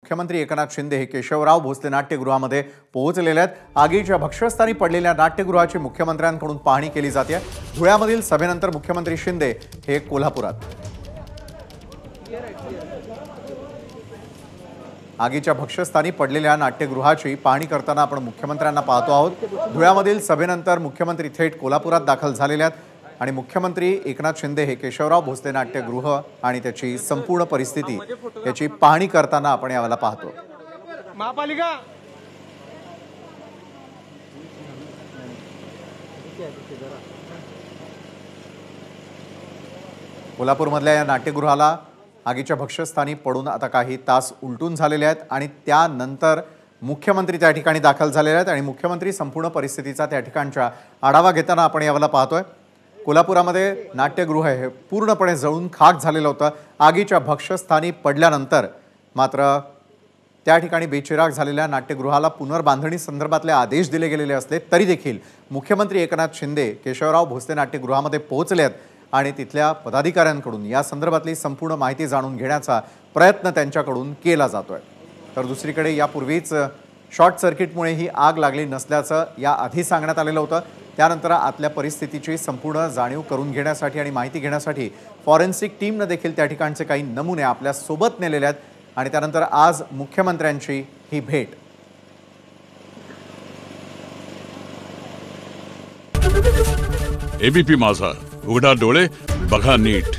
मुख्यमंत्री एकनाथ शिंदे हे केशवराव भोसले नाट्यगृहामध्ये पोहोचलेले आहेत। आगीच्या भक्ष्यस्थानी पडलेल्या नाट्यगृहाची मुख्यमंत्र्यांकडून पाहणी केली जाते। धुळ्यामधील सभेनंतर मुख्यमंत्री शिंदे हे कोल्हापुरात। आगीच्या भक्ष्यस्थानी पडलेल्या नाट्यगृहाची पाहणी करताना आपण मुख्यमंत्र्यांना पाहतो आहोत। धुळ्यामधील सभेनंतर मुख्यमंत्री थेट कोल्हापुरात दाखल झालेले आहेत आणि मुख्यमंत्री एकनाथ शिंदे हे केशवराव भोसले नाट्यगृह आणि त्याची संपूर्ण परिस्थिती याची पाहणी करताना आपण यावेळेला पाहतो। महापालिका कोल्हापूरमधल्या या नाट्यगृहाला आगीच्या भक्ष्यस्थानी पडून आता काही तास उलटून झालेले आहेत आणि त्यानंतर मुख्यमंत्री त्या ठिकाणी दाखल झालेले आहेत आणि मुख्यमंत्री संपूर्ण परिस्थितीचा त्या ठिकाणचा आढावा घेताना आपण यावेळेला पाहतोय। कोल्हापुरामध्ये नाट्यगृह हे पूर्णपणे जळून खाक झालेलं होतं। आगीच्या भक्ष्यस्थानी पडल्यानंतर मात्र त्या ठिकाणी बेचिराग झालेल्या नाट्यगृहाला पुनर्बांधणी संदर्भातले आदेश दिले गेलेले असले तरी देखील मुख्यमंत्री एकनाथ शिंदे केशवराव भोसले नाट्यगृहामध्ये पोहोचले आहेत आणि तिथल्या पदाधिकाऱ्यांकडून या संदर्भातली संपूर्ण माहिती जाणून घेण्याचा प्रयत्न त्यांच्याकडून केला जातोय। तर दुसरीकडे यापूर्वीच शॉर्ट सर्किटमुळे ही आग लागली नसल्याचं या आधी सांगण्यात आलेलं होतं। त्यानंतर आतल्या परिस्थितीची संपूर्ण जाणीव करून घेण्यासाठी आणि माहिती घेण्यासाठी फॉरेन्सिक टीमने देखील त्या ठिकाणचे काही नमुने आपल्या सोबत नेलेले आहेत आणि त्यानंतर आज मुख्यमंत्र्यांची ही भेट। एबीपी माझा, उघडा डोळे बघा नीट।